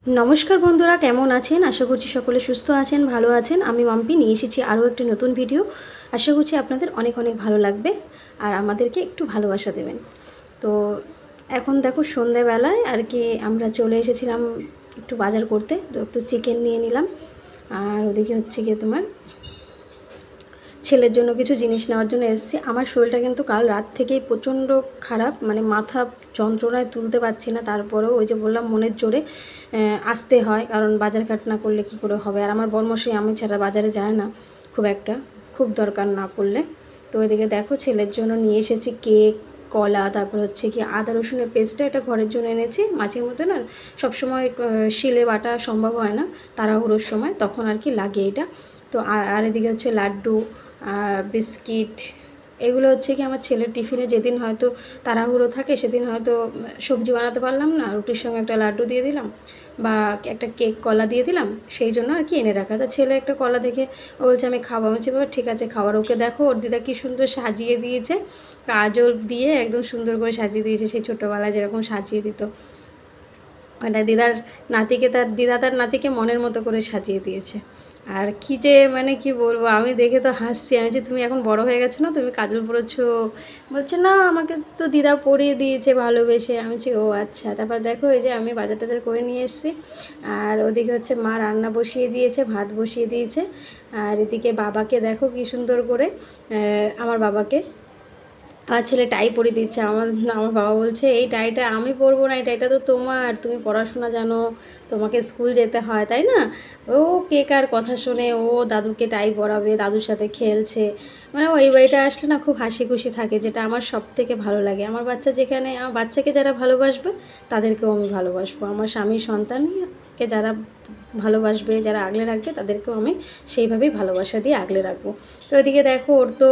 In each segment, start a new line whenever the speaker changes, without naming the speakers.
नमस्कार बंधुरा केमन आছেন आशा करছি সকলে সুস্থ আছেন ভালো আছেন। আমি মাম্পি নিয়ে এসেছি আরও একটি নতুন ভিডিও। আশা করছি আপনাদের অনেক অনেক ভালো লাগবে আর আমাদেরকে একটু ভালোবাসা দেবেন। তো এখন দেখো সন্ধ্যাবেলায় আর কি আমরা চলে এসেছিলাম একটু বাজার করতে, তো একটু চিকেন নিয়ে নিলাম। আর ওদিকে হচ্ছে গিয়ে তোমার ছেলের জন্য কিছু জিনিস নেওয়ার জন্য এসেছি। আমার শরীরটা কিন্তু কাল রাত থেকেই প্রচণ্ড খারাপ, মানে মাথা যন্ত্রণায় তুলতে পারছি না। তারপরেও ওই যে বললাম মনের জোরে আসতে হয়, কারণ বাজার ঘাট না করলে কি করে হবে। আর আমার বর্মশাই আমি ছাড়া বাজারে যায় না খুব একটা, খুব দরকার না পড়লে। তো ওইদিকে দেখো ছেলের জন্য নিয়ে এসেছি কেক, কলা, তারপর হচ্ছে কি আদা রসুনের পেস্টটা, এটা ঘরের জন্য এনেছি। মাঝে মধ্যে না সবসময় শিলে বাটা সম্ভব হয় না, তাড়াহুড়োর সময় তখন আর কি লাগে এটা। তো আর এদিকে হচ্ছে লাড্ডু আর বিস্কিট, এগুলো হচ্ছে কি আমার ছেলের টিফিনে যেদিন হয়তো তাড়াহুড়ো থাকে সেদিন হয়তো সবজি বানাতে পারলাম না, রুটির সঙ্গে একটা লাড্ডু দিয়ে দিলাম বা একটা কেক কলা দিয়ে দিলাম, সেই জন্য আর কি এনে রাখা। তো ছেলে একটা কলা দেখে ও বলছে আমি খাবো। আমি বলছি বাবা ঠিক আছে খাবার। ওকে দেখো ওর দিদা কি সুন্দর সাজিয়ে দিয়েছে, কাজল দিয়ে একদম সুন্দর করে সাজিয়ে দিয়েছে, সেই ছোটোবেলায় যেরকম সাজিয়ে দিত। মানে দিদা তার নাতিকে মনের মতো করে সাজিয়ে দিয়েছে। আর কি যে মানে কি বলবো, আমি দেখে তো হাসছি। আমি যে তুমি এখন বড় হয়ে গেছো না, তুমি কাজল পরেছো? বলছে না আমাকে তো দিদা পরিয়ে দিয়েছে ভালোবেসে। আমি বলছি ও আচ্ছা। তারপর দেখো এই যে আমি বাজার টাজার করে নিয়ে এসেছি। আর ওদিকে হচ্ছে মা রান্না বসিয়ে দিয়েছে, ভাত বসিয়ে দিয়েছে। আর এদিকে বাবাকে দেখো কি সুন্দর করে, আমার বাবাকে আর ছেলে টাই পরিয়ে দিচ্ছে। আমার আমার বাবা বলছে এই টাইটা আমি পরবো না, এই টাইটা তো তোমার, তুমি পড়াশোনা জানো, তোমাকে স্কুল যেতে হয় তাই না। ও কে কার কথা শুনে ও দাদুকে টাই পরাবে, দাদুর সাথে খেলছে। মানে ও এই বাড়িটা আসলে না খুব হাসি খুশি থাকে, যেটা আমার সব থেকে ভালো লাগে। আমার বাচ্চা যেখানে, আমার বাচ্চাকে যারা ভালোবাসবে তাদেরকেও আমি ভালোবাসবো। আমার স্বামীর সন্তানকে যারা ভালোবাসবে, যারা আগলে রাখবে, তাদেরকেও আমি সেইভাবেই ভালোবাসা দিয়ে আগলে রাখবো। তো এদিকে দেখো ওর তো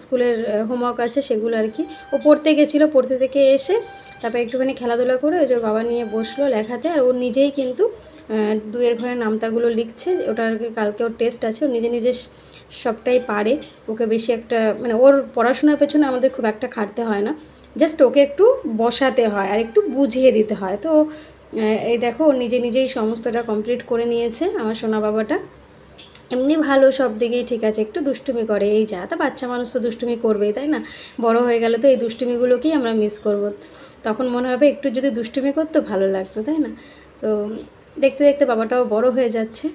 স্কুলের হোমওয়ার্ক আছে, সেগুলো আর কি ও পড়তে গেছিলো, পড়তে থেকে এসে তারপর একটুখানি খেলাধুলা করে ওই যে বাবা নিয়ে বসলো লেখাতে। আর ও নিজেই কিন্তু দুইয়ের ঘরের নামতাগুলো লিখছে। ওটার কালকে ওর টেস্ট আছে, ও নিজে নিজে সবটাই পারে। ওকে বেশি একটা মানে ওর পড়াশোনার পেছনে আমাদের খুব একটা খাটতে হয় না, জাস্ট ওকে একটু বসাতে হয় আর একটু বুঝিয়ে দিতে হয়। তো এই দেখো ও নিজে নিজেই সমস্তটা কমপ্লিট করে নিয়েছে আমার সোনা বাবাটা। এমনি ভালো, সব দিকেই ঠিক আছে, একটু দুষ্টুমি করে এই যা। তা বাচ্চা মানুষ তো দুষ্টুমি করবেই তাই না, বড় হয়ে গেলে তো এই দুষ্টুমিগুলোকেই আমরা মিস করব। তখন মনে হবে একটু যদি দুষ্টুমি করতো ভালো লাগতো তাই না। তো দেখতে দেখতে বাবাটাও বড় হয়ে যাচ্ছে।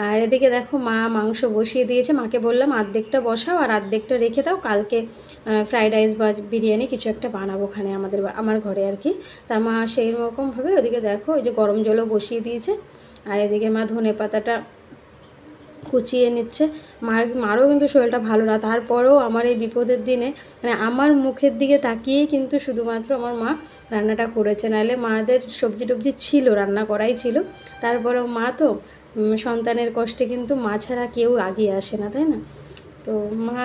আর এদিকে দেখো মা মাংস বসিয়ে দিয়েছে। মাকে বললাম আর্ধেকটা বসাও আর আর্ধেকটা রেখে দাও, কালকে ফ্রাইড রাইস বা বিরিয়ানি কিছু একটা বানাবো ওখানে আমার ঘরে আর কি। তা মা সেই রকমভাবে ওদিকে দেখো ওই যে গরম জলও বসিয়ে দিয়েছে। আর এদিকে মা ধনে পাতাটা কুচিয়ে নিচ্ছে। মারও কিন্তু শরীরটা ভালো না, তারপরেও আমার এই বিপদের দিনে মানে আমার মুখের দিকে তাকিয়েই কিন্তু শুধুমাত্র আমার মা রান্নাটা করেছে। নাহলে মাদের সবজি টবজি ছিল, রান্না করাই ছিল। তারপরেও মা তো সন্তানের কষ্টে কিন্তু মা ছাড়া কেউ আগিয়ে আসে না তাই না। তো মা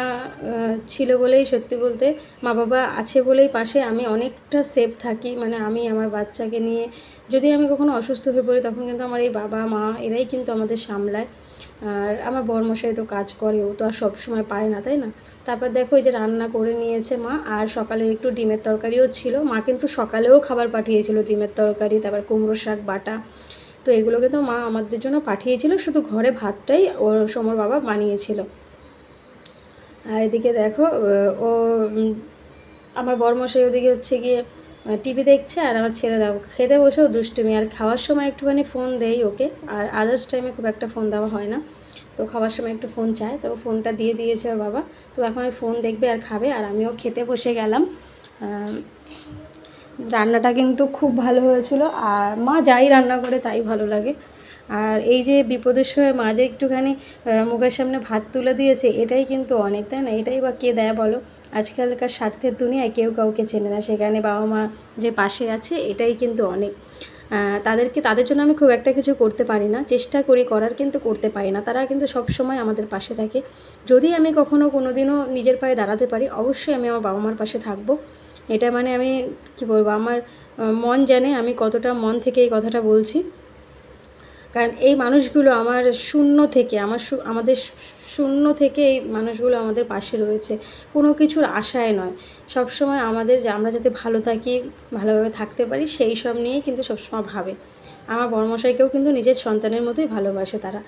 ছিল বলেই, সত্যি বলতে মা বাবা আছে বলেই পাশে আমি অনেকটা সেফ থাকি। মানে আমি আমার বাচ্চাকে নিয়ে যদি আমি কখনো অসুস্থ হয়ে পড়ি তখন কিন্তু আমার এই বাবা মা এরাই কিন্তু আমাদের সামলায়। আর আমার বরমশাই তো কাজ করে, ও তো আর সব সময় পারে না তাই না। তারপর দেখো এই যে রান্না করে নিয়েছে মা। আর সকালে একটু ডিমের তরকারিও ছিল, মা কিন্তু সকালেও খাবার পাঠিয়েছিল, ডিমের তরকারি, তারপর কুমড়ো শাক বাটা। তো এগুলোকে তো মা আমাদের জন্য পাঠিয়েছিল, শুধু ঘরে ভাতটাই ওর সমর বাবা বানিয়েছিল। আর এদিকে দেখো ও আমার বরমশাই ওদিকে হচ্ছে গিয়ে টিভি দেখছে, আর আমার ছেলে দেখো খেতে বসেও দুষ্টুমি। আর খাওয়ার সময় একটুখানি ফোন দেই ওকে, আর আদার্স টাইমে খুব একটা ফোন দেওয়া হয় না। তো খাওয়ার সময় একটু ফোন চায়, তো ফোনটা দিয়ে দিয়েছে ওর বাবা। তো এখন ওই ফোন দেখবে আর খাবে, আর আমিও খেতে বসে গেলাম। রান্নাটা কিন্তু খুব ভালো হয়েছিল, আর মা যাই রান্না করে তাই ভালো লাগে। আর এই যে বিপদের সময় মা যে একটুখানি মুখের সামনে ভাত তুলে দিয়েছে, এটাই কিন্তু অনেক তাই না। এটাই বা কে দেয় বলো, আজকালকার স্বার্থের দুনিয়ায় কেউ কাউকে চেনে না, সেখানে বাবা মা যে পাশে আছে এটাই কিন্তু অনেক। তাদের জন্য আমি খুব একটা কিছু করতে পারি না, চেষ্টা করি করার, কিন্তু করতে পারি না। তারা কিন্তু সব সময় আমাদের পাশে থাকে। যদি আমি কখনো কোনো দিনও নিজের পায়ে দাঁড়াতে পারি, অবশ্যই আমি আমার বাবা মার পাশে থাকবো। এটা মানে আমি কি বলবো, আমার মন জানে আমি কতটা মন থেকে এই কথাটা বলছি। কারণ এই মানুষগুলো আমার শূন্য থেকে আমাদের শূন্য থেকে এই মানুষগুলো আমাদের পাশে রয়েছে, কোনো কিছুর আশায় নয়। সব সময় আমাদের আমরা যাতে ভালো থাকি, ভালোভাবে থাকতে পারি, সেই সব নিয়েই কিন্তু সবসময় ভাবে। আমার বড়মশাইকেও কিন্তু নিজের সন্তানের মতোই ভালোবাসে তারা।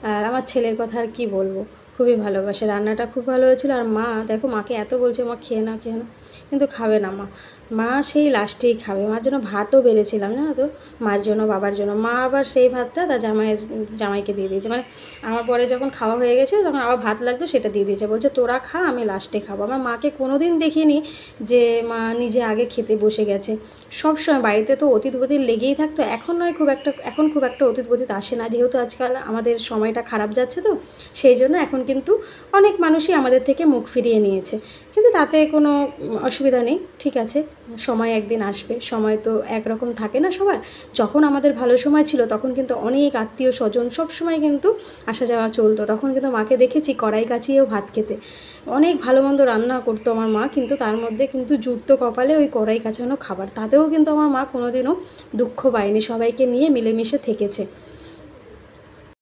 আর আমার ছেলের কথা আর কী বলবো, খুবই ভালোবাসে। রান্নাটা খুব ভালো হয়েছিল। আর মা দেখো, মাকে এত বলছে মা খেয়ে না খেয়ে না, কিন্তু খাবে না মা। মা সেই লাস্টেই খাবে। মার জন্য ভাতও বেড়েছিলাম না তো, মার জন্য বাবার জন্য। মা আবার সেই ভাতটা তার জামাইকে দিয়ে দিয়েছে। মানে আমার পরে যখন খাওয়া হয়ে গেছে তখন আবার ভাত লাগতো, সেটা দিয়ে দিয়েছে, বলছে তোরা খা, আমি লাস্টে খাবো। আমার মাকে কোনো দিন দেখিনি যে মা নিজে আগে খেতে বসে গেছে। সব সময় বাড়িতে তো অতীত বতীত লেগেই থাকতো। এখন নয়, এখন খুব একটা অতীত বতীত আসে না, যেহেতু আজকাল আমাদের সময়টা খারাপ যাচ্ছে তো সেই জন্য এখন কিন্তু অনেক মানুষই আমাদের থেকে মুখ ফিরিয়ে নিয়েছে। কিন্তু তাতে কোনো অসুবিধা নেই, ঠিক আছে, সময় একদিন আসবে। সময় তো একরকম থাকে না সবার। যখন আমাদের ভালো সময় ছিল তখন কিন্তু অনেক আত্মীয় স্বজন সব সময় কিন্তু আসা যাওয়া চলতো। তখন কিন্তু মাকে দেখেছি কড়াই কাচিয়েও ভাত খেতে। অনেক ভালো মন্দ রান্না করতো আমার মা, কিন্তু তার মধ্যে কিন্তু জুটতো কপালে ওই কড়াই কাচানো খাবার। তাতেও কিন্তু আমার মা কোনোদিনও দুঃখ পায়নি, সবাইকে নিয়ে মিলেমিশে থেকেছে।